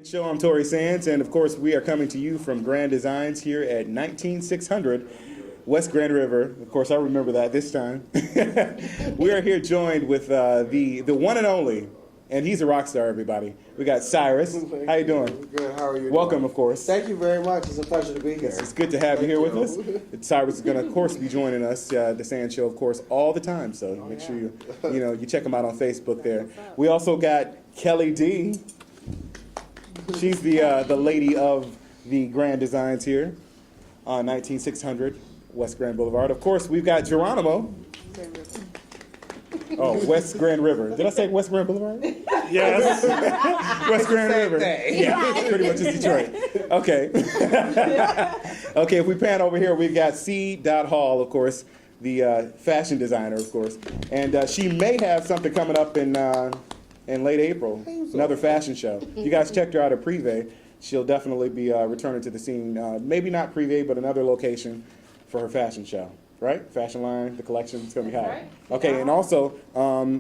Show, I'm Tori Sands, and of course we are coming to you from Grand Designs here at 19600 West Grand River. Of course, I remember that this time. We are here joined with the one and only, and he's a rock star, everybody. We got Cyrus. How you doing? Good. How are you? Welcome, of course. Thank you very much. It's a pleasure to be here. Yes, it's good to have you here with us. Cyrus is going to, of course, be joining us, TheSanzSho, of course, all the time. So make sure you check him out on Facebook there. We also got Kelly D. She's the lady of the Grand Designs here on 19600 West Grand Boulevard. Of course, we've got Geronimo. Oh, West Grand River. Did I say West Grand Boulevard? Yes. West Grand River. Yeah, pretty much just Detroit. Okay. Okay, if we pan over here, we've got C. Hall, of course, the fashion designer, of course. And she may have something coming up in late April, another fashion show. You guys checked her out at Privé. She'll definitely be returning to the scene. Maybe not Privé, but another location for her fashion show. Right? Fashion line, the collection, it's going to be hot. Right. Okay, and also,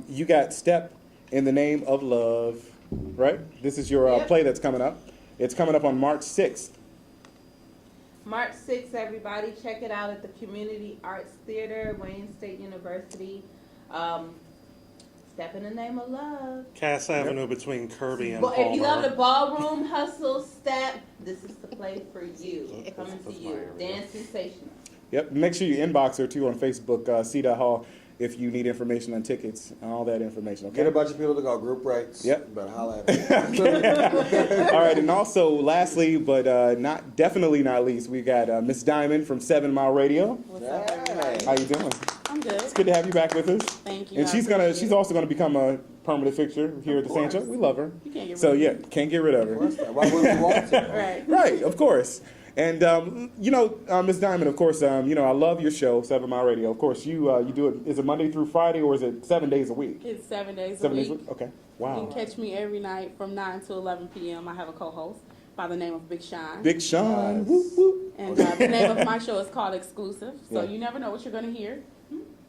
you got Step in the Name of Love, right? This is your play that's coming up. It's coming up on March 6th. March 6th, everybody. Check it out at the Community Arts Theater, Wayne State University. Step in the Name of Love. Cass Avenue between Kirby and But Palmer. if you love the ballroom, hustle, step, this is the play for you. Coming to you. Dance Sensational. Yep, make sure you inbox her too on Facebook, C. Hall, if you need information on tickets and all that information. Okay. Get a bunch of people to go group rates. Yep. But holla at me. All right, and also, lastly, but definitely not least, we got Miss Diamond from 7 Mile Radio. What's up, everybody? How you doing? I'm good. It's good to have you back with us. Thank you. And she's also gonna become a permanent fixture here at the TheSanzSho. We love her. You can't get rid So of yeah, can't get rid of her. Why would we want to? Right. Right, of course. And Miss Diamond, of course, I love your show, 7 Mile Radio. Of course, you do it. Is it Monday through Friday, or is it 7 days a week? It's 7 days a 7 days a week. week. Okay. You Wow. can catch me every night from 9 to 11 p.m. I have a co-host by the name of Big Sean. Big Sean. Nice. Whoop, whoop. And the name of my show is called Exclusive. So Yeah. you never know what you're going to hear.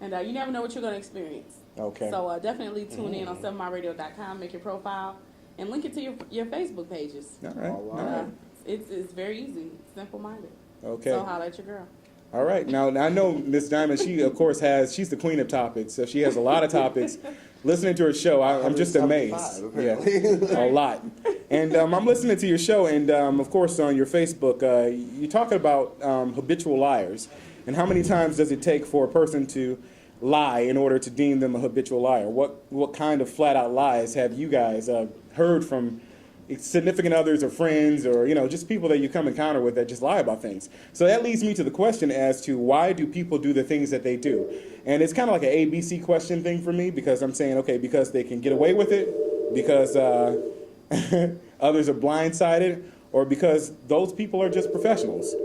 And you never know what you're going to experience. Okay. So definitely tune in on 7mileradio.com, make your profile, and link it to your Facebook pages. All right. All All right. right. It's very easy, simple-minded. Okay. So holla at your girl. All right. Now I know Miss Diamond. She of course she's the queen of topics, so she has a lot of topics. Listening to her show, I'm just amazed. 175, Yeah, a lot. And I'm listening to your show, and of course on your Facebook, you're talking about habitual liars, and how many times does it take for a person to lie in order to deem them a habitual liar? What kind of flat out lies have you guys heard from significant others or friends, or just people that you come encounter with that just lie about things? So that leads me to the question as to why do people do the things that they do? And it's kind of like an ABC question thing for me, because I'm saying, okay, because they can get away with it, because others are blindsided, or because those people are just professionals.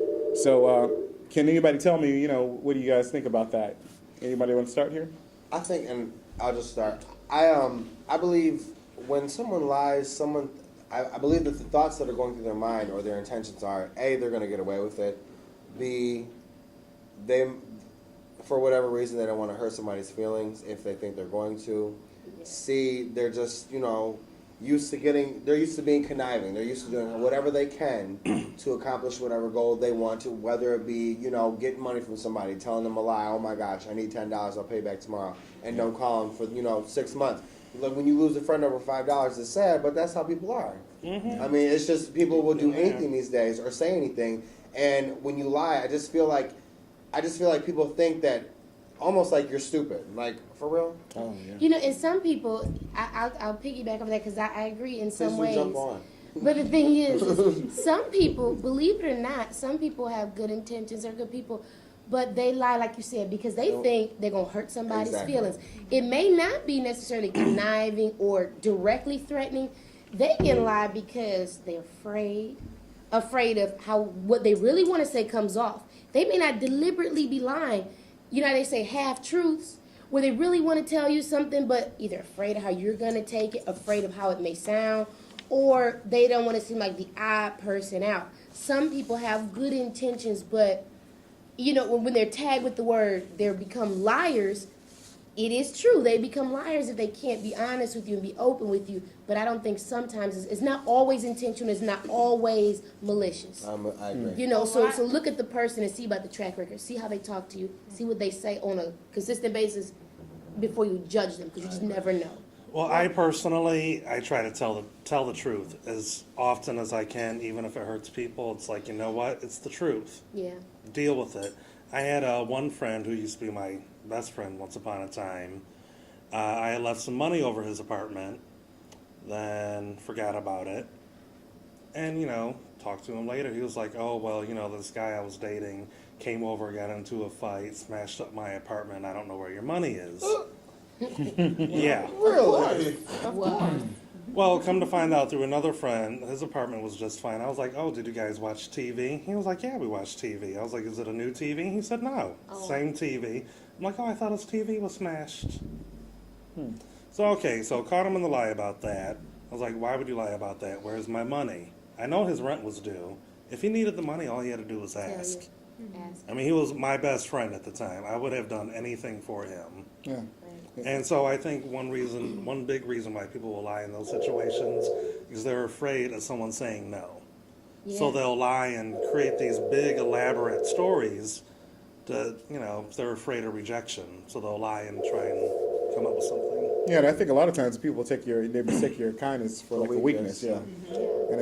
So can anybody tell me, what do you guys think about that? Anybody want to start here? I think, and I'll just start. I believe when someone lies, I believe that the thoughts that are going through their mind or their intentions are, A, they're going to get away with it. B, they, for whatever reason, they don't want to hurt somebody's feelings if they think they're going to. C, they're just, used to being conniving. They're used to doing whatever they can to accomplish whatever goal they want to, whether it be, getting money from somebody, telling them a lie, oh my gosh, I need $10, I'll pay back tomorrow, and don't call them for, 6 months. Like when you lose a friend over $5, it's sad, but that's how people are. Mm-hmm. I mean, it's just people will do anything these days or say anything, and when you lie, I just feel like people think that almost like you're stupid. Like, for real? Oh, yeah. And some people, I'll piggyback over that because I agree in some ways. Jump on. But the thing is, some people, believe it or not, some people have good intentions, they're good people, but they lie, like you said, because they think they're going to hurt somebody's feelings. It may not be necessarily conniving or directly threatening. They can lie because they're afraid of how what they really want to say comes off. They may not deliberately be lying. They say half-truths, where they really want to tell you something, but either afraid of how you're going to take it, afraid of how it may sound, or they don't want to seem like the odd person out. Some people have good intentions, but, when they're tagged with the word, they become liars, it is true. They become liars if they can't be honest with you and be open with you. But I don't think sometimes it's not always intentional. It's not always malicious. I agree. You know, so look at the person and see about the track record. See how they talk to you. See what they say on a consistent basis before you judge them, because you just never know. Well, I personally, I try to tell the truth as often as I can, even if it hurts people. It's like, you know what? It's the truth. Yeah. Deal with it. I had one friend who used to be my best friend once upon a time. I had left some money over his apartment, then forgot about it, and, you know, talked to him later. He was like, oh, well, you know, this guy I was dating came over, got into a fight, smashed up my apartment. I don't know where your money is. Yeah. Really? Well, come to find out through another friend, his apartment was just fine. I was like, oh, did you guys watch TV? He was like, yeah, we watched TV. I was like, is it a new TV? He said, no, same TV. I'm like, oh, I thought his TV was smashed. So, okay, so caught him in the lie about that. I was like, why would you lie about that? Where's my money? I know his rent was due. If he needed the money, all he had to do was ask. I mean, he was my best friend at the time. I would have done anything for him. Yeah. And so I think one big reason why people will lie in those situations is they're afraid of someone saying no. So they'll lie and create these big elaborate stories to, you know, they're afraid of rejection. So they'll lie and try and come up with something. Yeah, and I think a lot of times people take your kindness for like a weakness. Yeah. And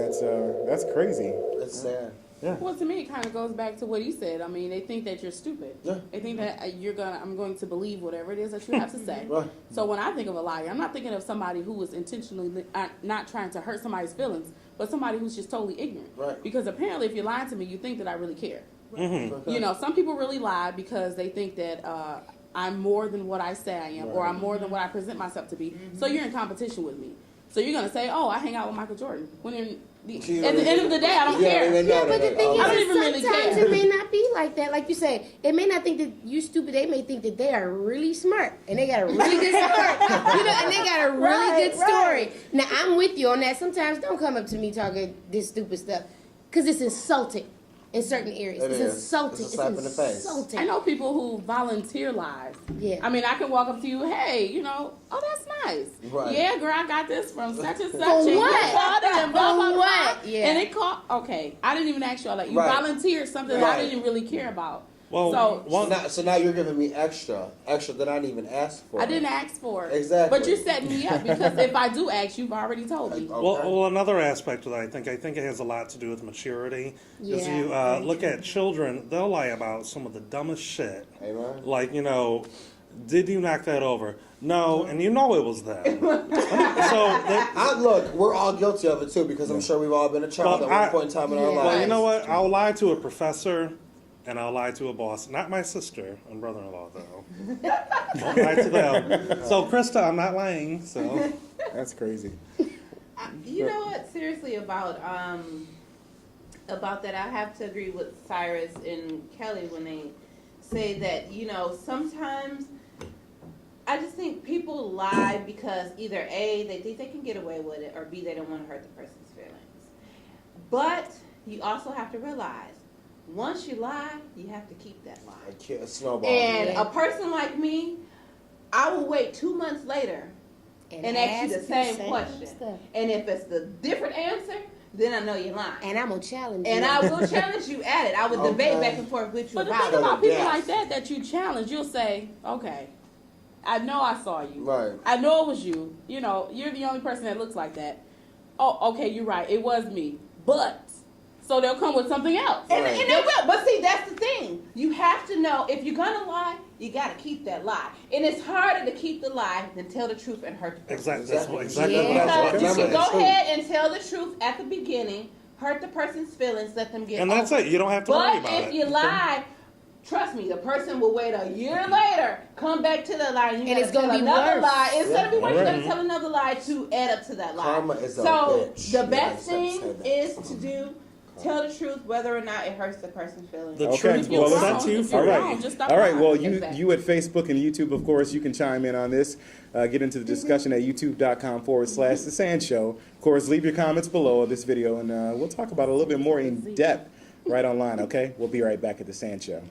that's crazy. It's sad. Yeah. Well, to me, it kind of goes back to what you said. I mean, they think that you're stupid. Yeah. They think that I'm going to believe whatever it is that you have to say. Right. So when I think of a liar, I'm not thinking of somebody who was intentionally not trying to hurt somebody's feelings, but somebody who's just totally ignorant. Right. Because apparently, if you're lying to me, you think that I really care. Mm-hmm. You know, some people really lie because they think that I'm more than what I say I am, or I'm more than what I present myself to be. So you're in competition with me. So you're going to say, oh, I hang out with Michael Jordan. When at the end of the day, I don't care. Yeah, but the thing I don't is, even really sometimes care. it may not be like that. Like you say, it may not think that you stupid. They may think that they are really smart and they got a really good story. You know, and they got a really good story. Now, I'm with you on that. Sometimes don't come up to me talking this stupid stuff because it's insulting in certain areas. It's insulting. It's a slap in the face. Insulting. I know people who volunteer lies. Yeah. I mean, I can walk up to you, hey, you know, oh, that's nice. Right. Yeah, girl, I got this from such and such. For and you what? bought it and blah, blah, For blah. what? Yeah. And it caught, okay, I didn't even ask you all that. You Right. volunteered something that I Right. didn't really care about. Well, So now you're giving me extra that I didn't even ask for. I didn't ask for it. Exactly. But you're setting me up because if I do ask, you've already told me. Okay. well, another aspect of that, I think it has a lot to do with maturity. Because Yeah. you look at children, they'll lie about some of the dumbest shit. Amen. Like, you know, did you knock that over? No, and you know it was them. So, Look, we're all guilty of it too, because I'm sure we've all been a child Well, at one point in time in our Yeah. lives. well, you know what? I'll lie to a professor, and I'll lie to a boss. Not my sister and brother-in-law, though. Don't lie to them. So, Krista, I'm not lying, so. That's crazy. You know what? Seriously, about that, I have to agree with Cyrus and Kelly when they say that, you know, sometimes I just think people lie because either A, they think they can get away with it, or B, they don't want to hurt the person's feelings. But you also have to realize, once you lie, you have to keep that lie. A snowball. And a person like me, I will wait 2 months later and ask you the same question. stuff. And if it's the different answer, then I know you're lying. And I'm gonna challenge you. And I will challenge you at it. I would debate back and forth with you But the about thing it. about people Yes. like that you challenge, you'll say, okay, I know I saw you. Right. I know it was you. You know, you're the only person that looks like that. Oh, okay, you're right. It was me. But, so they'll come with something else. And Right. they will. But see, that's the thing. You have to know, if you're going to lie, you got to keep that lie. And it's harder to keep the lie than tell the truth and hurt the person. Exactly what I Yeah. was Because going you to can say. go ahead and tell the truth at the beginning, hurt the person's feelings, let them get And that's over it. You don't have to worry But about if it. you lie, trust me, the person will wait a year later, come back to the lie, and And it's gonna gonna be another worse. lie. It's gonna be worse. You're Right. gonna tell another lie to add up to that lie. Karma is a so bitch. the Yeah, best I thing said that. is to do tell the truth, whether or not it hurts the person's feelings. The Okay, truth will well, set listen- you If free. you're All wrong, right. just stop All right. lying. Well, Exactly. you at Facebook and YouTube, of course, you can chime in on this. Get into the discussion at youtube.com/TheSanzShow. Of course, leave your comments below of this video, and we'll talk about it a little bit more in depth right online, okay? We'll be right back at The Sanz Show.